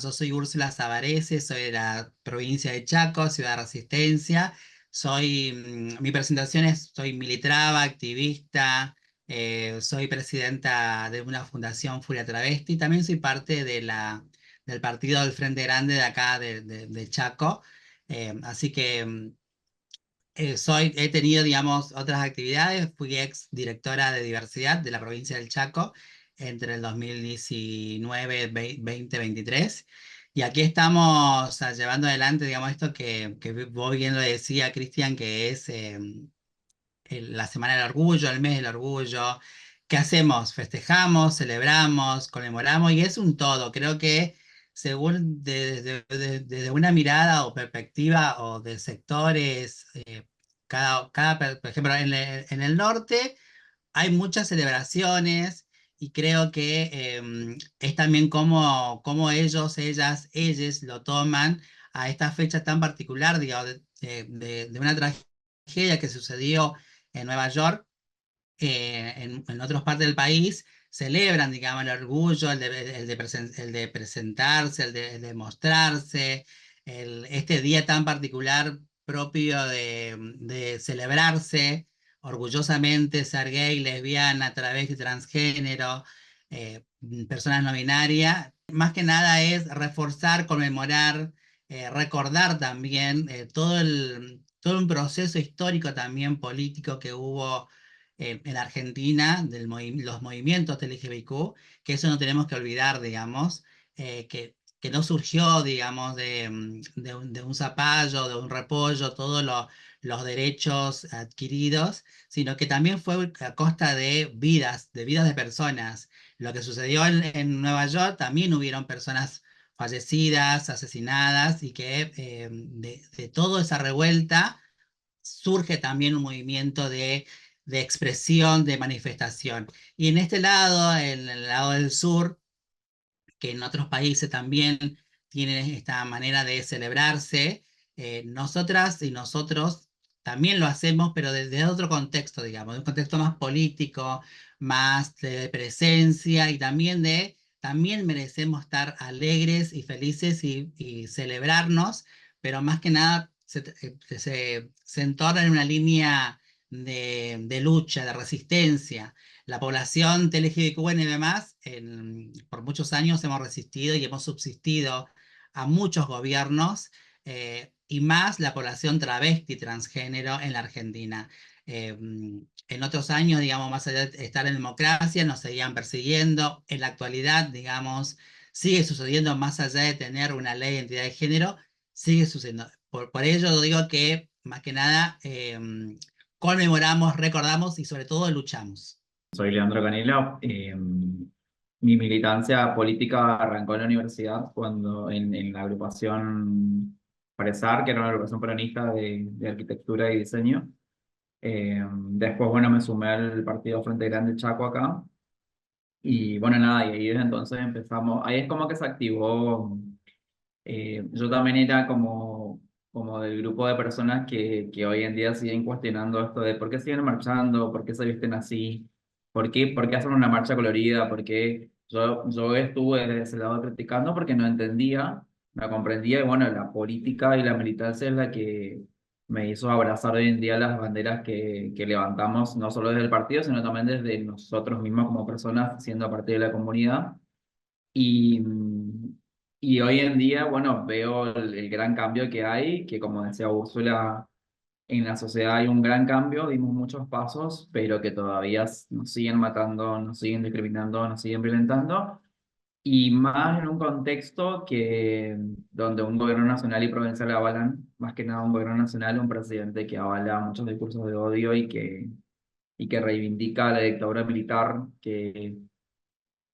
yo soy Úrsula Savarese, soy de la provincia de Chaco, Ciudad Resistencia. Mi presentación es, soy militraba, activista, soy presidenta de una fundación Furia Travesti, también soy parte del partido del Frente Grande de acá de Chaco. Así que he tenido, digamos, otras actividades. Fui ex directora de diversidad de la provincia del Chaco entre el 2019 2023. Y aquí estamos, o sea, llevando adelante, digamos, esto que vos bien lo decía, Cristian, que es la Semana del Orgullo, el mes del orgullo. ¿Qué hacemos? Festejamos, celebramos, conmemoramos y es un todo. Creo que según desde una mirada o perspectiva o de sectores, por ejemplo, en el norte hay muchas celebraciones y creo que es también como ellos, ellas, ellos lo toman a esta fecha tan particular, digamos, de una tragedia que sucedió en Nueva York, en otras partes del país, celebran, digamos, el orgullo, el de presentarse, el de mostrarse, este día tan particular propio de celebrarse orgullosamente, ser gay, lesbiana, travesti, transgénero, personas no binarias. Más que nada es reforzar, conmemorar, recordar también todo un proceso histórico también político que hubo en Argentina, los movimientos LGBTQ, que eso no tenemos que olvidar, digamos, que no surgió, digamos, de un zapallo, de un repollo, todos los derechos adquiridos, sino que también fue a costa de vidas de personas. Lo que sucedió en Nueva York, también hubieron personas fallecidas, asesinadas, y que de toda esa revuelta surge también un movimiento de expresión, de manifestación. Y en este lado, en el lado del sur, que en otros países también tienen esta manera de celebrarse, nosotras y nosotros también lo hacemos, pero desde otro contexto, digamos, de un contexto más político, más de presencia y también también merecemos estar alegres y felices y celebrarnos, pero más que nada se entorna en una línea de lucha, de resistencia. La población LGBTQ y demás, por muchos años hemos resistido y hemos subsistido a muchos gobiernos, y más la población travesti transgénero en la Argentina. En otros años, digamos, más allá de estar en democracia, nos seguían persiguiendo. En la actualidad, digamos, sigue sucediendo más allá de tener una ley de identidad de género, sigue sucediendo. Por ello digo que, más que nada, conmemoramos, recordamos y sobre todo luchamos. Soy Leandro Canelo. Mi militancia política arrancó en la universidad cuando en la agrupación Paresar, que era una agrupación peronista de arquitectura y diseño. Después, bueno, me sumé al partido Frente Grande Chaco acá. Y bueno, nada, y ahí desde entonces empezamos. Ahí es como que se activó. Yo también era como del grupo de personas que hoy en día siguen cuestionando esto de por qué siguen marchando, por qué se visten así, por qué hacen una marcha colorida, por qué yo estuve desde ese lado criticando porque no entendía, no comprendía, y bueno, la política y la militancia es la que me hizo abrazar hoy en día las banderas que levantamos, no solo desde el partido, sino también desde nosotros mismos como personas, siendo parte de la comunidad. Y, y hoy en día, bueno, veo el gran cambio que hay, que como decía Úrsula, en la sociedad hay un gran cambio, dimos muchos pasos, pero que todavía nos siguen matando, nos siguen discriminando, nos siguen violentando, y más en un contexto que donde un gobierno nacional y provincial avalan, más que nada un gobierno nacional, un presidente que avala muchos discursos de odio y que reivindica la dictadura militar, que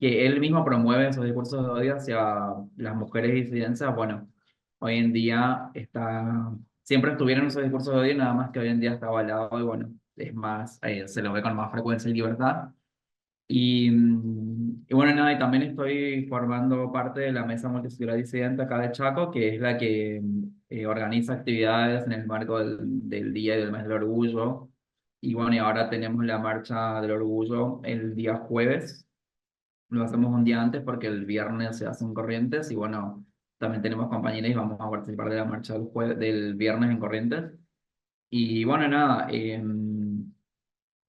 él mismo promueve esos discursos de odio hacia las mujeres disidencias. Bueno, hoy en día siempre estuvieron esos discursos de odio, nada más que hoy en día está avalado y bueno, es más, se lo ve con más frecuencia y libertad. Y bueno, nada, y también estoy formando parte de la Mesa Multisectorial Disidente acá de Chaco, que es la que organiza actividades en el marco del Día y del Mes del Orgullo. Y bueno, y ahora tenemos la Marcha del Orgullo el día jueves. Lo hacemos un día antes porque el viernes se hacen corrientes y bueno, también tenemos compañeras y vamos a participar de la marcha del viernes en Corrientes. Y bueno, nada,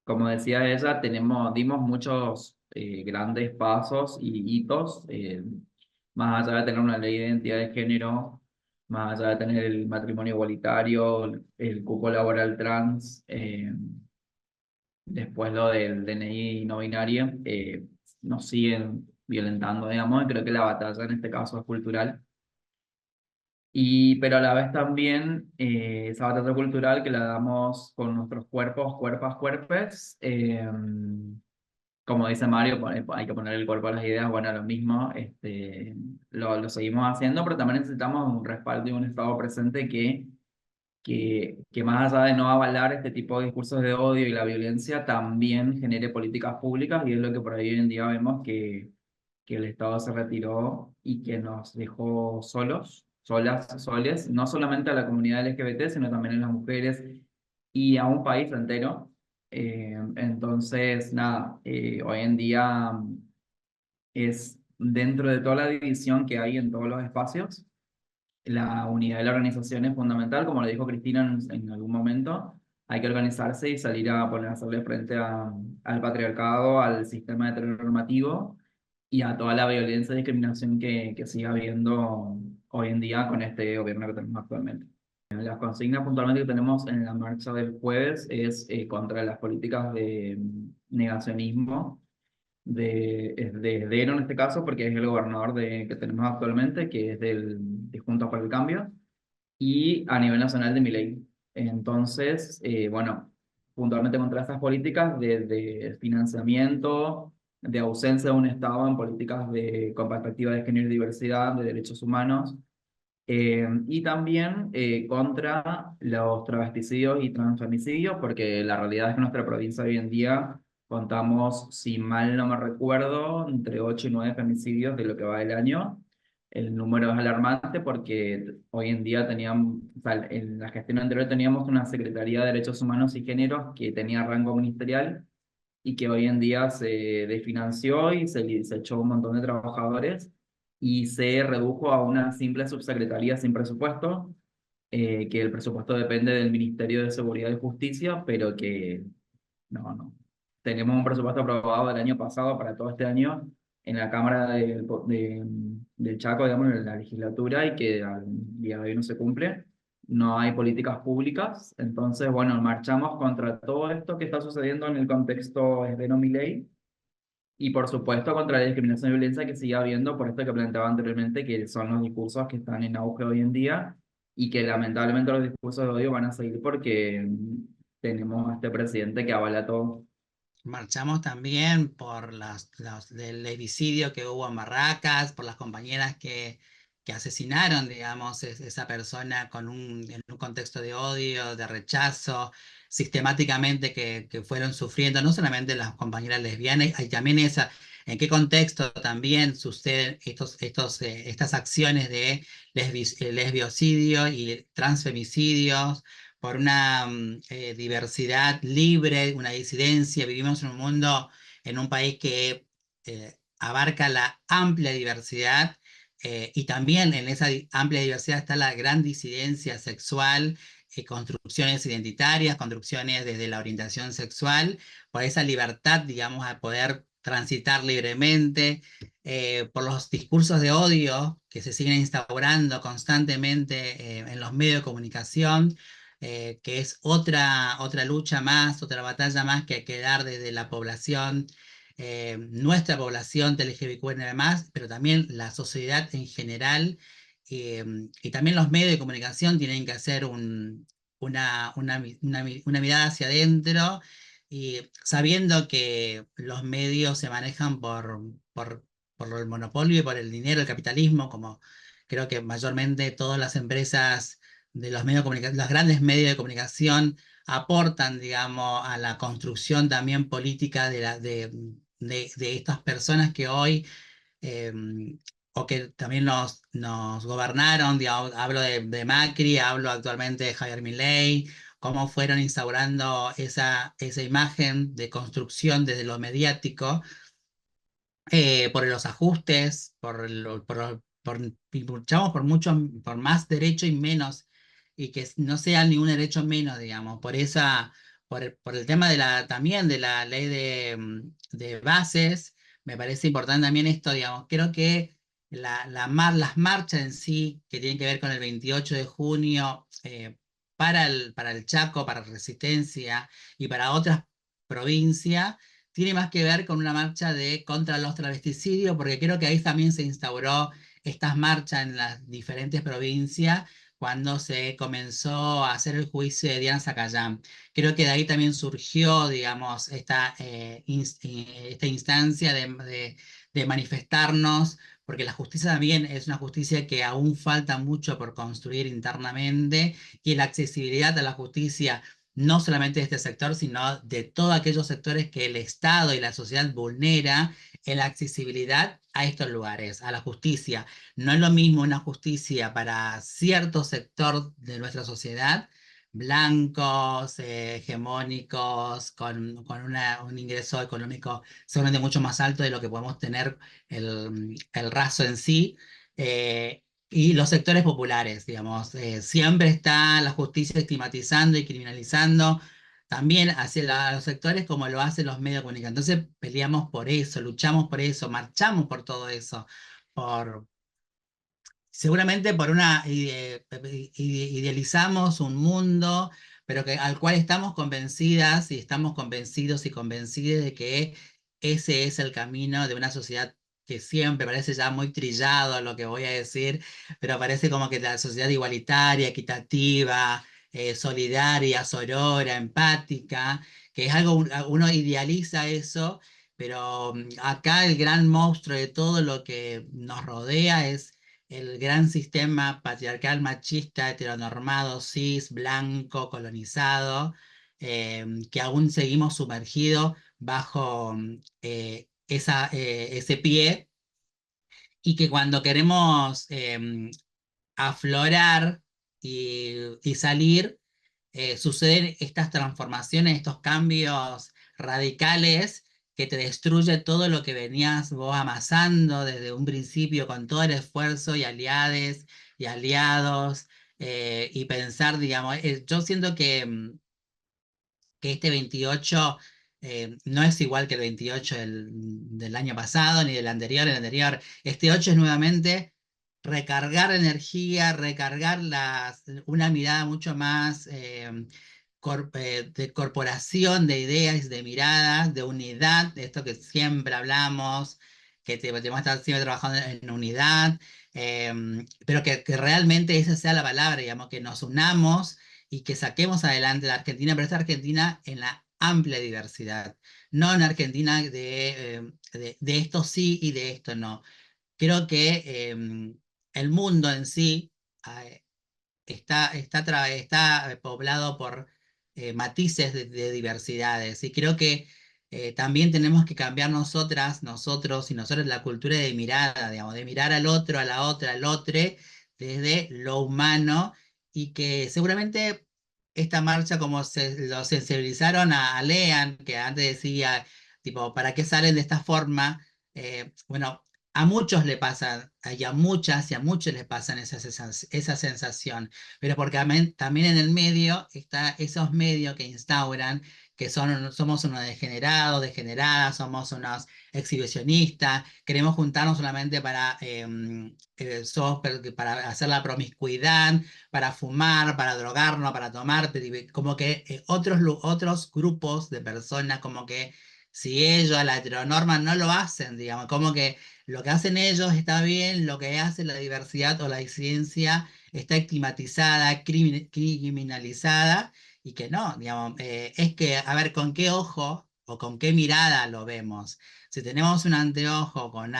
como decía ella, dimos muchos grandes pasos y hitos, más allá de tener una ley de identidad de género, más allá de tener el matrimonio igualitario, el cupo laboral trans, después lo del DNI no binario, nos siguen violentando, digamos, y creo que la batalla en este caso es cultural. Pero a la vez también esa batalla cultural que la damos con nuestros cuerpos, cuerpas, cuerpes. Como dice Mario, hay que poner el cuerpo a las ideas, bueno, lo mismo, lo seguimos haciendo, pero también necesitamos un respaldo y un estado presente que más allá de no avalar este tipo de discursos de odio y la violencia, también genere políticas públicas, y es lo que por ahí hoy en día vemos que el Estado se retiró y que nos dejó solos, solas, soles, no solamente a la comunidad LGBT, sino también a las mujeres y a un país entero. Entonces, nada, hoy en día es dentro de toda la división que hay en todos los espacios, la unidad de la organización es fundamental, como lo dijo Cristina en algún momento. Hay que organizarse y salir a poner a hacerle frente al patriarcado, al sistema heteronormativo y a toda la violencia y discriminación que sigue habiendo hoy en día con este gobierno que tenemos actualmente. Las consignas puntualmente que tenemos en la marcha del jueves es contra las políticas de negacionismo de Ero en este caso, porque es el gobernador que tenemos actualmente, que es de Juntos por el Cambio, y a nivel nacional de Milei. Entonces, bueno, puntualmente contra estas políticas de financiamiento, de ausencia de un Estado en políticas con perspectiva de género y diversidad, de derechos humanos, y también contra los travesticidios y transfemicidios, porque la realidad es que en nuestra provincia hoy en día contamos, si mal no me recuerdo, entre 8 y 9 femicidios de lo que va del año. El número es alarmante porque hoy en día teníamos, o sea, en la gestión anterior teníamos una Secretaría de Derechos Humanos y Géneros que tenía rango ministerial y que hoy en día se desfinanció y se echó un montón de trabajadores y se redujo a una simple subsecretaría sin presupuesto, que el presupuesto depende del Ministerio de Seguridad y Justicia, pero que no. Tenemos un presupuesto aprobado del año pasado para todo este año en la Cámara del Chaco, digamos, en la legislatura, y que al día de hoy no se cumple. No hay políticas públicas. Entonces, bueno, marchamos contra todo esto que está sucediendo en el contexto de no ley y, por supuesto, contra la discriminación y violencia que sigue habiendo, por esto que planteaba anteriormente, que son los discursos que están en auge hoy en día y que lamentablemente los discursos de odio van a seguir porque tenemos a este presidente que avala todo. Marchamos también por del homicidio que hubo en Barracas, por las compañeras que asesinaron, digamos, esa persona en un contexto de odio, de rechazo, sistemáticamente que fueron sufriendo, no solamente las compañeras lesbianas, hay también en qué contexto también suceden estas acciones de lesbiocidio y transfemicidios por una diversidad libre, una disidencia. Vivimos en un mundo, en un país que abarca la amplia diversidad, y también en esa amplia diversidad está la gran disidencia sexual, construcciones identitarias, construcciones desde la orientación sexual, por esa libertad, digamos, a poder transitar libremente, por los discursos de odio que se siguen instaurando constantemente en los medios de comunicación, que es otra lucha más, otra batalla más que hay que dar desde la población, nuestra población de LGBTQ+, pero también la sociedad en general, y también los medios de comunicación tienen que hacer una mirada hacia adentro, y sabiendo que los medios se manejan por el monopolio y por el dinero, el capitalismo, como creo que mayormente todas las empresas de los medios de comunicación, los grandes medios de comunicación aportan, digamos, a la construcción también política de estas personas que hoy, eh, o que también nos gobernaron. Digamos, hablo de Macri, hablo actualmente de Javier Milei, cómo fueron instaurando esa imagen de construcción desde lo mediático, por los ajustes, y luchamos por mucho, por más derecho y menos, y que no sea ningún derecho menos, digamos, por el tema de también de la ley de bases, me parece importante también esto, digamos, creo que las marchas en sí, que tienen que ver con el 28 de junio, para el Chaco, para Resistencia y para otras provincias, tiene más que ver con una marcha contra los travesticidios, porque creo que ahí también se instauró estas marchas en las diferentes provincias cuando se comenzó a hacer el juicio de Diana Zacayán. Creo que de ahí también surgió, digamos, esta instancia de manifestarnos, porque la justicia también es una justicia que aún falta mucho por construir internamente, y la accesibilidad a la justicia no solamente de este sector, sino de todos aquellos sectores que el Estado y la sociedad vulnera en la accesibilidad a estos lugares, a la justicia. No es lo mismo una justicia para cierto sector de nuestra sociedad, blancos, hegemónicos, un ingreso económico seguramente mucho más alto de lo que podemos tener el raso en sí. Y los sectores populares, digamos, siempre está la justicia estigmatizando y criminalizando también hacia los sectores como lo hacen los medios de comunicación. Entonces peleamos por eso, luchamos por eso, marchamos por todo eso, por, seguramente por idealizamos un mundo, pero al cual estamos convencidas y estamos convencidos y convencidas de que ese es el camino de una sociedad que siempre parece ya muy trillado lo que voy a decir, pero parece como que la sociedad igualitaria, equitativa, solidaria, sorora, empática, que es algo, uno idealiza eso, pero acá el gran monstruo de todo lo que nos rodea es el gran sistema patriarcal, machista, heteronormado, cis, blanco, colonizado, que aún seguimos sumergidos bajo ese pie, y que cuando queremos aflorar y salir, suceden estas transformaciones, estos cambios radicales que te destruye todo lo que venías vos amasando desde un principio con todo el esfuerzo y aliades y aliados, y pensar, digamos, yo siento que este 28 no es igual que el 28 del año pasado ni del anterior. El anterior, este 8 es nuevamente recargar energía, recargar una mirada mucho más de corporación de ideas, de miradas, de unidad, de esto que siempre hablamos, que tenemos que estar siempre trabajando en unidad, pero que realmente esa sea la palabra, digamos, que nos unamos y que saquemos adelante la Argentina, pero esta Argentina en la amplia diversidad, no una Argentina de esto sí y de esto no. Creo que el mundo en sí eh, está poblado por matices de diversidades, y creo que también tenemos que cambiar nosotros y nosotros la cultura de mirada, digamos, de mirar al otro, a la otra, al otro, desde lo humano, y que seguramente esta marcha, como lo sensibilizaron a Lean, que antes decía, tipo, ¿para qué salen de esta forma? Bueno, a muchos le pasa, y a muchas y a muchos les pasan esa sensación, pero porque también en el medio está esos medios que instauran que somos unos degenerados, degeneradas, somos unos exhibicionistas, queremos juntarnos solamente para hacer la promiscuidad, para fumar, para drogarnos, para tomar, como que otros grupos de personas, como que si ellos a la heteronorma no lo hacen, digamos, como que lo que hacen ellos está bien, lo que hace la diversidad o la disidencia está estigmatizada, criminalizada, y que no, digamos, es que, a ver, con qué ojo o con qué mirada lo vemos. Si tenemos un anteojo con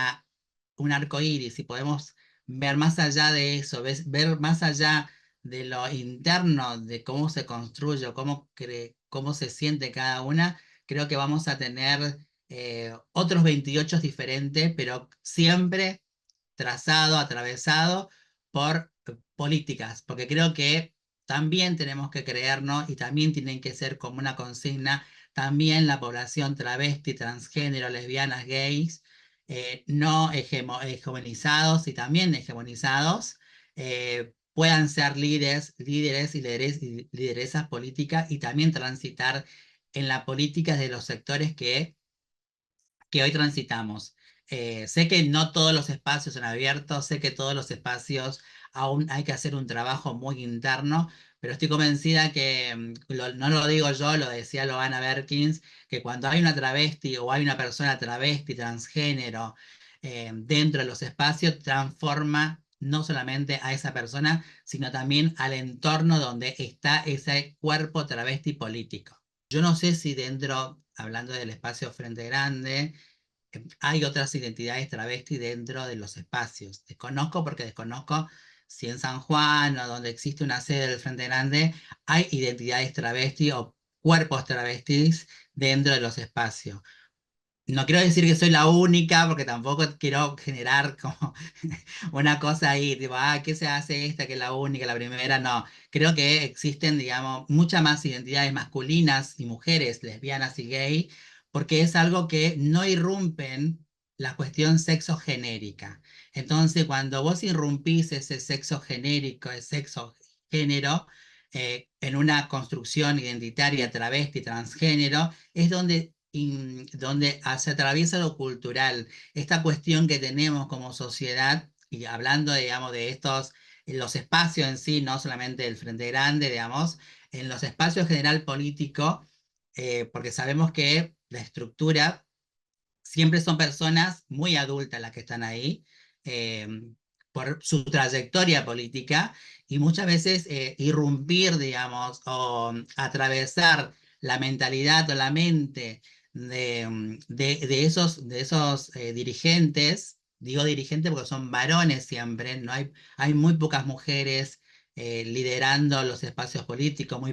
un arco iris y podemos ver más allá de eso, ver más allá de lo interno, de cómo se construye, o cómo se siente cada una, creo que vamos a tener otros 28 diferentes, pero siempre trazado, atravesado por políticas, porque creo que también tenemos que creernos y también tienen que ser como una consigna, también la población travesti, transgénero, lesbianas, gays, no hegemonizados y también hegemonizados, puedan ser líderes y lideresas políticas y también transitar en la política de los sectores que hoy transitamos. Sé que no todos los espacios son abiertos, sé que todos los espacios aún hay que hacer un trabajo muy interno, pero estoy convencida que, no lo digo yo, lo decía Loana Berkins, que cuando hay una travesti o hay una persona travesti, transgénero, dentro de los espacios, transforma no solamente a esa persona, sino también al entorno donde está ese cuerpo travesti político. Yo no sé si dentro, hablando del espacio Frente Grande, hay otras identidades travesti dentro de los espacios. Desconozco porque desconozco si en San Juan o donde existe una sede del Frente Grande hay identidades travesti o cuerpos travestis dentro de los espacios. No quiero decir que soy la única, porque tampoco quiero generar como una cosa ahí, tipo, ¿qué se hace esta que es la única, la primera? No, creo que existen, digamos, muchas más identidades masculinas y mujeres, lesbianas y gay, porque es algo que no irrumpen la cuestión sexo genérica. Entonces, cuando vos irrumpís ese sexo genérico, el sexo género, en una construcción identitaria travesti, transgénero, es donde se atraviesa lo cultural, esta cuestión que tenemos como sociedad, y hablando, digamos, de estos, en los espacios en sí, no solamente del Frente Grande, digamos, en los espacios general político, porque sabemos que la estructura siempre son personas muy adultas las que están ahí, eh, por su trayectoria política, y muchas veces irrumpir, digamos, o atravesar la mentalidad o la mente de esos dirigentes. Digo dirigentes porque son varones siempre, no hay muy pocas mujeres liderando los espacios políticos, muy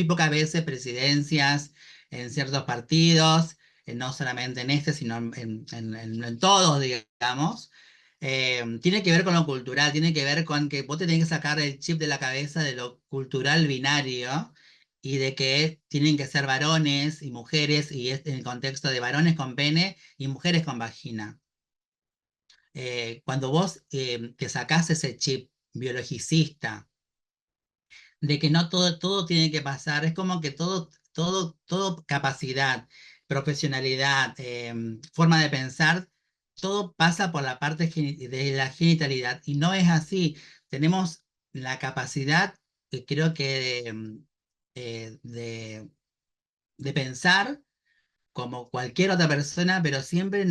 pocas veces presidencias en ciertos partidos, no solamente en este, sino en todos, digamos. Tiene que ver con lo cultural, tiene que ver con que vos te tenés que sacar el chip de la cabeza de lo cultural binario y de que tienen que ser varones y mujeres, y es en el contexto de varones con pene y mujeres con vagina. Cuando vos te sacás ese chip biologicista de que no todo tiene que pasar, es como que todo capacidad, profesionalidad, forma de pensar, todo pasa por la parte de la genitalidad, y no es así. Tenemos la capacidad, creo que eh, de, de pensar como cualquier otra persona, pero siempre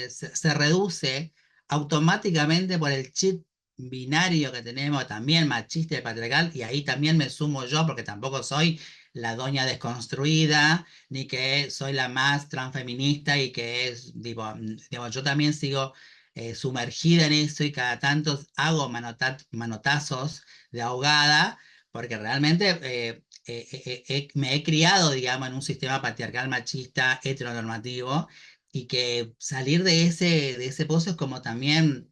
se reduce automáticamente por el chip binario que tenemos, también machista y patriarcal, y ahí también me sumo yo, porque tampoco soy la doña desconstruida, ni que soy la más transfeminista y que es, digo, yo también sigo sumergida en eso, y cada tanto hago manotazos de ahogada, porque realmente me he criado, digamos, en un sistema patriarcal, machista, heteronormativo, y que salir de ese pozo es como también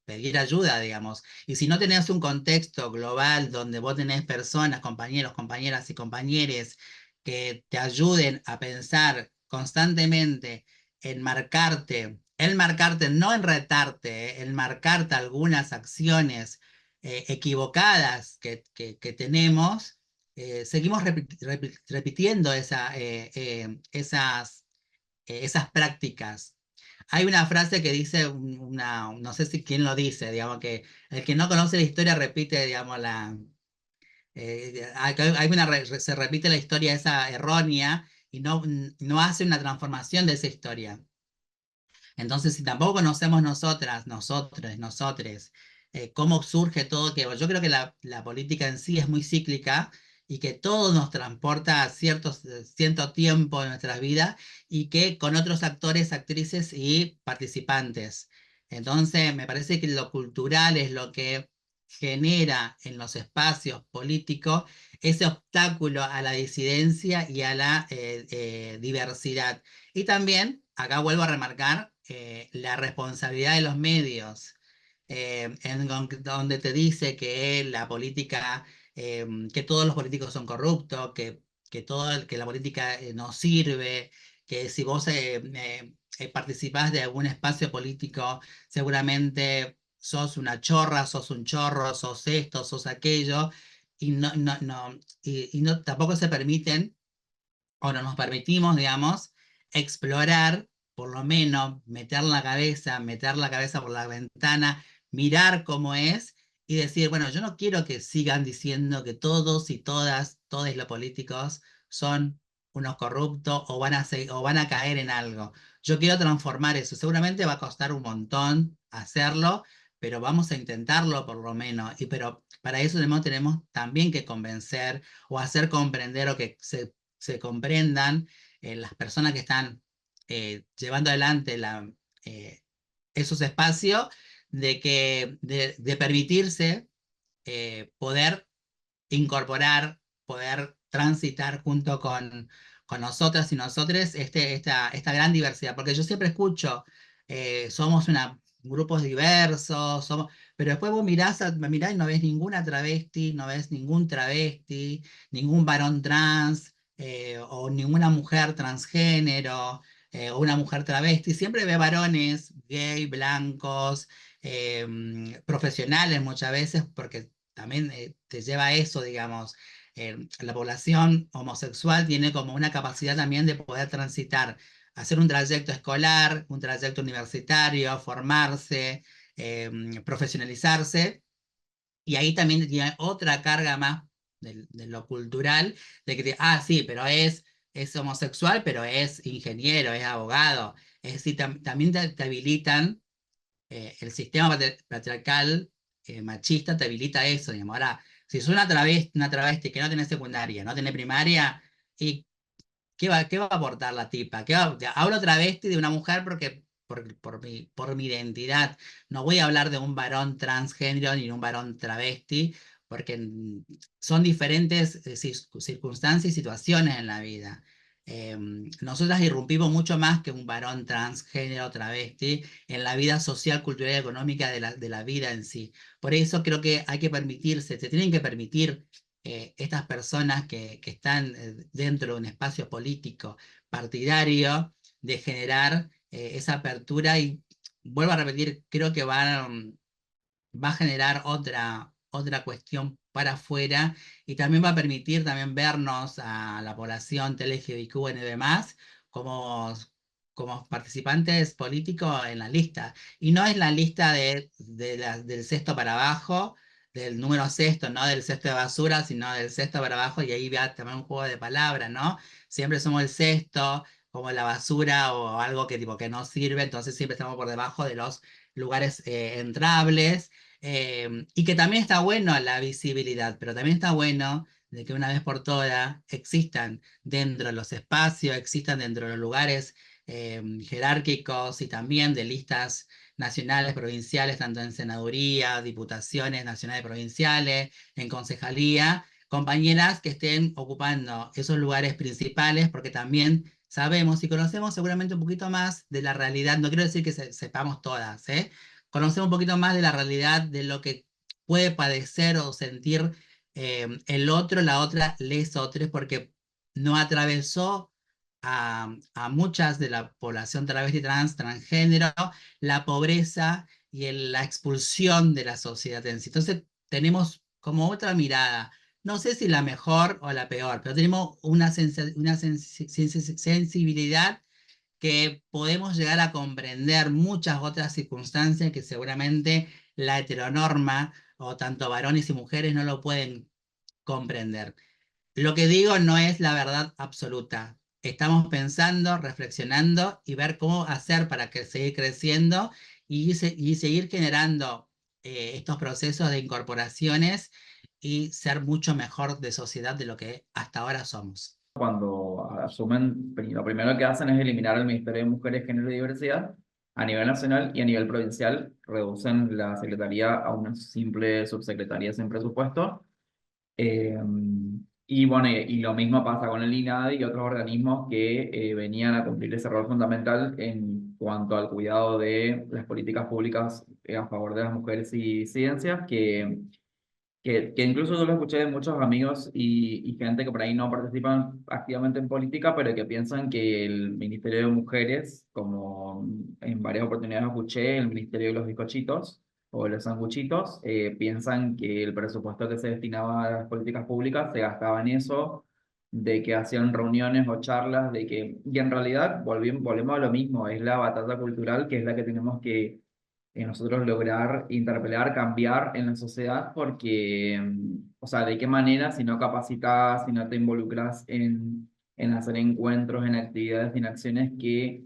pedir ayuda, digamos. Y si no tenés un contexto global donde vos tenés personas, compañeros, compañeras y compañeres que te ayuden a pensar constantemente en marcarte, no en retarte, en marcarte algunas acciones equivocadas que tenemos, seguimos repitiendo esas prácticas. Hay una frase que dice, no sé si quién lo dice, digamos, que el que no conoce la historia repite, digamos, se repite la historia esa errónea, y no hace una transformación de esa historia. Entonces, si tampoco conocemos nosotras, nosotres, cómo surge todo, que yo creo que la política en sí es muy cíclica, y que todo nos transporta a cierto tiempo de nuestras vidas, y que con otros actores, actrices y participantes. Entonces, me parece que lo cultural es lo que genera en los espacios políticos ese obstáculo a la disidencia y a la diversidad. Y también, acá vuelvo a remarcar, la responsabilidad de los medios, donde te dice que la política, que todos los políticos son corruptos, que la política no sirve, que si vos participás de algún espacio político, seguramente sos una chorra, sos un chorro, sos esto, sos aquello, y tampoco se permiten o no nos permitimos, digamos, explorar, por lo menos meter la cabeza por la ventana, mirar cómo es y decir, bueno, yo no quiero que sigan diciendo que todos y todos los políticos son unos corruptos o van a caer en algo. Yo quiero transformar eso. Seguramente va a costar un montón hacerlo, pero vamos a intentarlo por lo menos. Pero para eso tenemos también que convencer o hacer comprender o que se comprendan las personas que están llevando adelante eh, esos espacios, de permitirse poder incorporar, poder transitar junto con nosotras y nosotros esta gran diversidad, porque yo siempre escucho, somos grupos diversos, pero después vos mirás y no ves ninguna travesti, no ves ningún travesti, ningún varón trans, o ninguna mujer transgénero, o una mujer travesti, siempre ve varones gay, blancos, profesionales muchas veces, porque también te lleva a eso, digamos. La población homosexual tiene como una capacidad también de poder transitar, hacer un trayecto escolar, un trayecto universitario, formarse, profesionalizarse, y ahí también tiene otra carga más de lo cultural, de que, sí, pero es homosexual, pero es ingeniero, es abogado. Es decir, también te habilitan el sistema patriarcal machista te habilita eso, digamos. Ahora, si sos una travesti que no tiene secundaria, no tiene primaria, ¿y qué va a aportar la tipa? Hablo travesti de una mujer porque por mi identidad. No voy a hablar de un varón transgénero ni de un varón travesti, porque son diferentes circunstancias y situaciones en la vida. Nosotras irrumpimos mucho más que un varón transgénero travesti en la vida social, cultural y económica de la vida en sí. Por eso creo que hay que permitirse, se tienen que permitir estas personas que están dentro de un espacio político partidario, de generar esa apertura y vuelvo a repetir, creo que va a generar otra cuestión para afuera y también va a permitir también vernos a la población LGBTQ+, como, como participantes políticos en la lista. Y no es la lista del sexto para abajo, del número sexto, no del cesto de basura, sino del sexto para abajo, y ahí va también un juego de palabras, ¿no? Siempre somos el sexto, como la basura o algo que tipo que no sirve, entonces siempre estamos por debajo de los lugares entrables, y que también está bueno la visibilidad, pero también está bueno de que una vez por todas existan dentro de los espacios, existan dentro de los lugares jerárquicos y también de listas nacionales, provinciales, tanto en senaduría, diputaciones nacionales, provinciales, en concejalía, compañeras que estén ocupando esos lugares principales, porque también sabemos y conocemos seguramente un poquito más de la realidad, no quiero decir que sepamos todas, ¿eh? Conocer un poquito más de la realidad, de lo que puede padecer o sentir el otro, la otra, les otros, porque no atravesó a muchas de la población travesti, trans, transgénero, la pobreza y la expulsión de la sociedad en sí. Entonces tenemos como otra mirada. No sé si la mejor o la peor, pero tenemos una sensibilidad que podemos llegar a comprender muchas otras circunstancias que seguramente la heteronorma o tanto varones y mujeres no lo pueden comprender. Lo que digo no es la verdad absoluta. Estamos pensando, reflexionando y ver cómo hacer para seguir creciendo y seguir generando estos procesos de incorporaciones y ser mucho mejor de sociedad de lo que hasta ahora somos. Cuando asumen, lo primero que hacen es eliminar el Ministerio de Mujeres, Género y Diversidad a nivel nacional y a nivel provincial reducen la secretaría a una simple subsecretaría sin presupuesto. Eh, y bueno, y lo mismo pasa con el INADI y otros organismos que venían a cumplir ese rol fundamental en cuanto al cuidado de las políticas públicas a favor de las mujeres y disidencias, que que incluso yo lo escuché de muchos amigos y gente que por ahí no participan activamente en política, pero que piensan que el Ministerio de Mujeres, como en varias oportunidades escuché, el Ministerio de los Bizcochitos o los Sanguchitos, piensan que el presupuesto que se destinaba a las políticas públicas se gastaba en eso, de que hacían reuniones o charlas, de que, y en realidad volvemos a lo mismo, es la batalla cultural que es la que tenemos que nosotros lograr interpelar, cambiar en la sociedad, porque, o sea, ¿de qué manera si no capacitas, si no te involucras en hacer encuentros, en actividades, en acciones que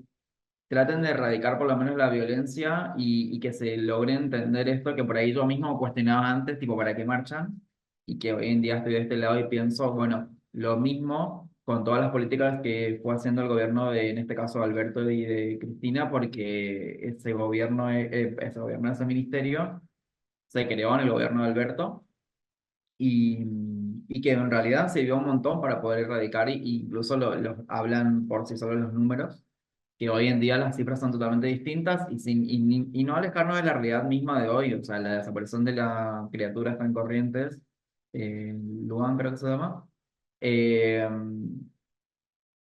traten de erradicar por lo menos la violencia y que se logre entender esto que por ahí yo mismo cuestionaba antes, tipo, ¿para qué marchan? Y que hoy en día estoy de este lado y pienso, bueno, lo mismo con todas las políticas que fue haciendo el gobierno de, en este caso, Alberto y de Cristina, porque ese gobierno, ese ministerio, se creó en el gobierno de Alberto y que en realidad sirvió un montón para poder erradicar, y incluso hablan por sí solos los números, que hoy en día las cifras son totalmente distintas y no alejarnos de la realidad misma de hoy, o sea, la desaparición de la criatura en Corrientes, Luan creo que se llama, eh,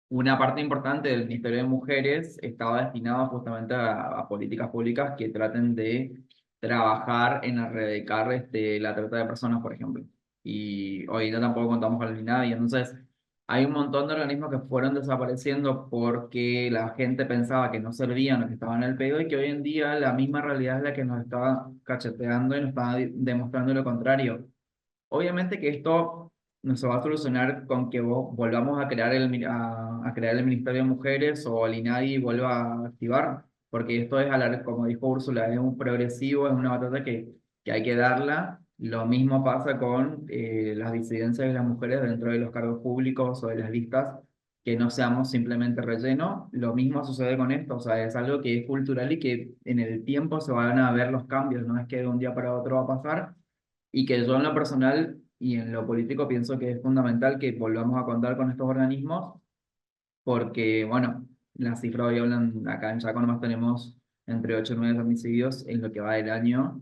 una parte importante del Ministerio de Mujeres estaba destinada justamente a políticas públicas que traten de trabajar en erradicar la trata de personas, por ejemplo. Y hoy en día tampoco contamos con el INADI. Entonces, hay un montón de organismos que fueron desapareciendo porque la gente pensaba que no servían o que estaban en el pedo, y que hoy en día la misma realidad es la que nos está cacheteando y nos está demostrando lo contrario. Obviamente que esto no se va a solucionar con que volvamos a crear a crear el Ministerio de Mujeres o el INADI vuelva a activar, porque esto es, como dijo Úrsula, es un progresivo, es una batalla que hay que darla. Lo mismo pasa con las disidencias de las mujeres dentro de los cargos públicos o de las listas, que no seamos simplemente relleno. Lo mismo sucede con esto, o sea, es algo que es cultural y que en el tiempo se van a ver los cambios, no es que de un día para otro va a pasar, y que yo en lo personal y en lo político pienso que es fundamental que volvamos a contar con estos organismos, porque, bueno, las cifras hoy hablan, acá en Chaco nomás tenemos entre 8 y 9 homicidios en lo que va del año,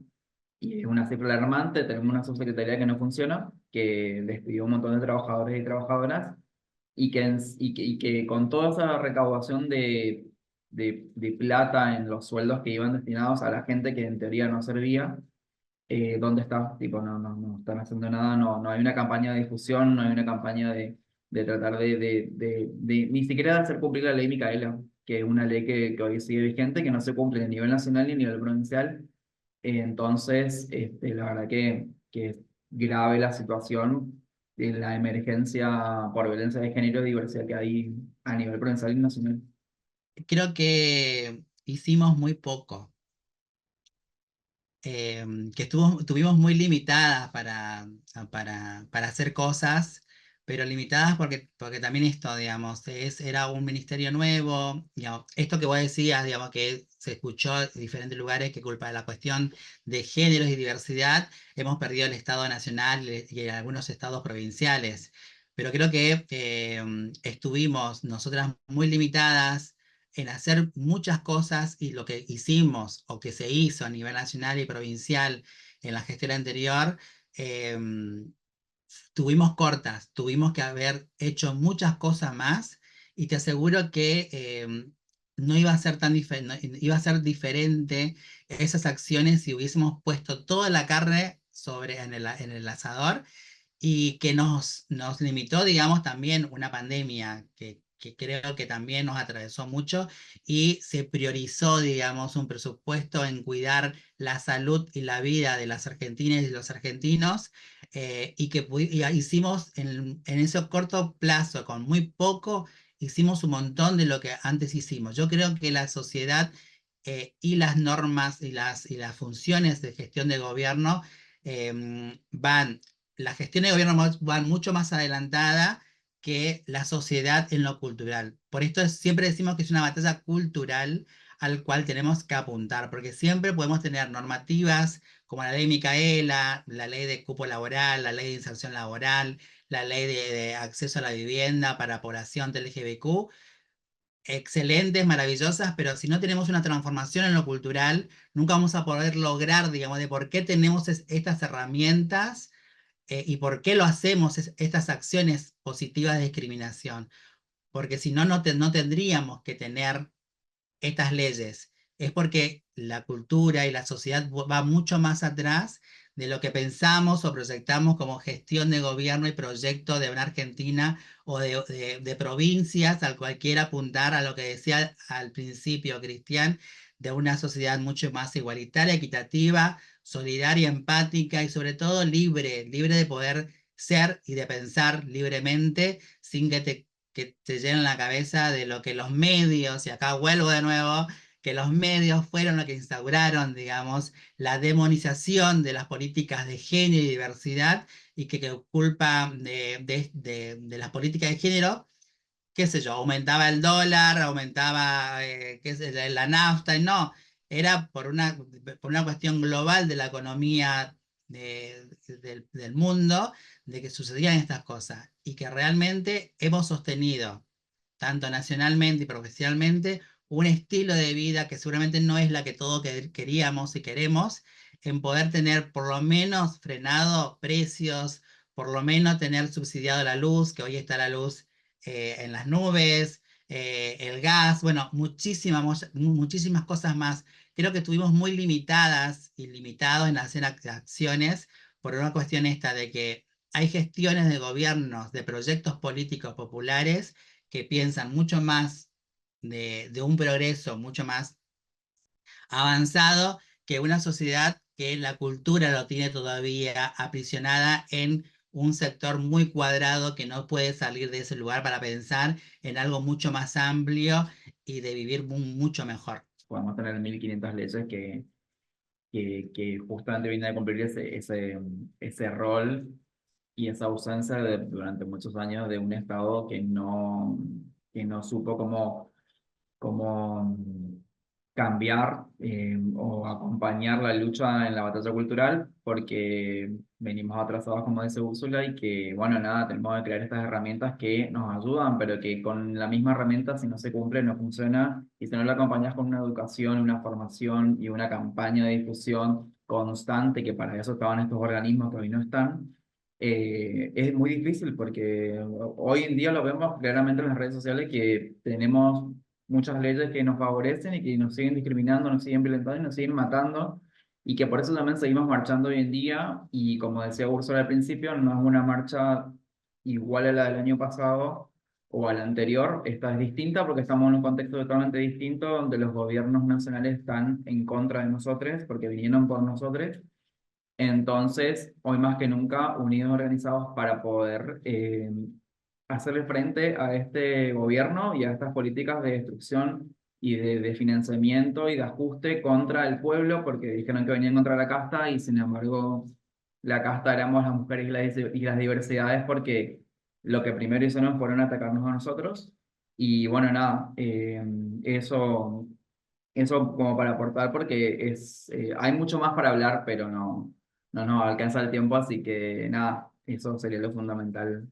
y es una cifra alarmante. Tenemos una subsecretaría que no funciona, que despidió un montón de trabajadores y trabajadoras, y que con toda esa recaudación de plata en los sueldos que iban destinados a la gente que en teoría no servía, ¿dónde está? Tipo, no están haciendo nada, no hay una campaña de difusión, no hay una campaña de tratar ni siquiera de hacer cumplir la ley Micaela, que es una ley que hoy sigue vigente, que no se cumple ni a nivel nacional ni a nivel provincial. Entonces, la verdad que es grave la situación de la emergencia por violencia de género y diversidad que hay a nivel provincial y nacional. Creo que hicimos muy poco, que tuvimos muy limitadas para hacer cosas, pero limitadas porque también esto, digamos, era un ministerio nuevo, digamos, esto que vos decías, digamos, que se escuchó en diferentes lugares que culpa de la cuestión de géneros y diversidad, hemos perdido el Estado nacional y algunos estados provinciales, pero creo que estuvimos nosotras muy limitadas en hacer muchas cosas, y lo que hicimos o que se hizo a nivel nacional y provincial en la gestión anterior, eh, tuvimos cortas, tuvimos que haber hecho muchas cosas más, y te aseguro que no iba a ser iba a ser diferente esas acciones si hubiésemos puesto toda la carne en el asador, y que nos limitó, digamos, también una pandemia que creo que también nos atravesó mucho, y se priorizó, digamos, un presupuesto en cuidar la salud y la vida de las argentinas y los argentinos, y que hicimos en ese corto plazo, con muy poco, hicimos un montón de lo que antes hicimos. Yo creo que la sociedad y las normas y las funciones de gestión de gobierno van la gestión de gobierno va mucho más adelantada que la sociedad en lo cultural. Por esto siempre decimos que es una batalla cultural al cual tenemos que apuntar, porque siempre podemos tener normativas como la ley Micaela, la ley de cupo laboral, la ley de inserción laboral, la ley de acceso a la vivienda para población del LGBTQ, excelentes, maravillosas, pero si no tenemos una transformación en lo cultural, nunca vamos a poder lograr, digamos, de por qué tenemos estas herramientas, ¿Y por qué lo hacemos estas acciones positivas de discriminación? Porque si no, no tendríamos que tener estas leyes. Es porque la cultura y la sociedad va mucho más atrás de lo que pensamos o proyectamos como gestión de gobierno y proyecto de una Argentina o de provincias, al cual quiera apuntar a lo que decía al principio Cristian, de una sociedad mucho más igualitaria, equitativa, solidaria, empática y sobre todo libre, libre de poder ser y de pensar libremente sin que te llenen la cabeza de lo que los medios, y acá vuelvo de nuevo, que los medios fueron los que instauraron, digamos, la demonización de las políticas de género y diversidad, y que culpa de las políticas de género, qué sé yo, aumentaba el dólar, aumentaba qué sé, la nafta, y no, era por una cuestión global de la economía del mundo, de que sucedían estas cosas, y que realmente hemos sostenido, tanto nacionalmente y profesionalmente, un estilo de vida que seguramente no es la que todos queríamos y queremos, en poder tener por lo menos frenado precios, por lo menos tener subsidiado la luz, que hoy está la luz en las nubes, el gas, bueno, muchísimas cosas más. Creo que estuvimos muy limitadas y limitados en hacer acciones por una cuestión esta de que hay gestiones de gobiernos, de proyectos políticos populares que piensan mucho más de un progreso mucho más avanzado que una sociedad que la cultura lo tiene todavía aprisionada en un sector muy cuadrado que no puede salir de ese lugar para pensar en algo mucho más amplio y de vivir mucho mejor. Podemos tener 1500 leyes que justamente vienen a cumplir ese rol y esa ausencia durante muchos años de un Estado que no supo cómo cambiar o acompañar la lucha en la batalla cultural, porque venimos atrasados, como dice Úrsula, y que, bueno, nada, tenemos que crear estas herramientas que nos ayudan, pero que con la misma herramienta, si no se cumple, no funciona, y si no la acompañas con una educación, una formación y una campaña de difusión constante, que para eso estaban estos organismos que hoy no están. Es muy difícil porque hoy en día lo vemos claramente en las redes sociales que tenemos muchas leyes que nos favorecen y que nos siguen discriminando, nos siguen violentando y nos siguen matando, y que por eso también seguimos marchando hoy en día. Y como decía Úrsula al principio, no es una marcha igual a la del año pasado o a la anterior. Esta es distinta porque estamos en un contexto totalmente distinto, donde los gobiernos nacionales están en contra de nosotros porque vinieron por nosotros. Entonces, hoy más que nunca, unidos y organizados para poder hacerle frente a este gobierno y a estas políticas de destrucción y de financiamiento y de ajuste contra el pueblo, porque dijeron que venían contra la casta y sin embargo la casta éramos las mujeres y las diversidades, porque lo que primero hicieron fueron atacarnos a nosotros. Y bueno, nada, eso como para aportar, porque hay mucho más para hablar, pero no nos alcanza el tiempo, así que nada, eso sería lo fundamental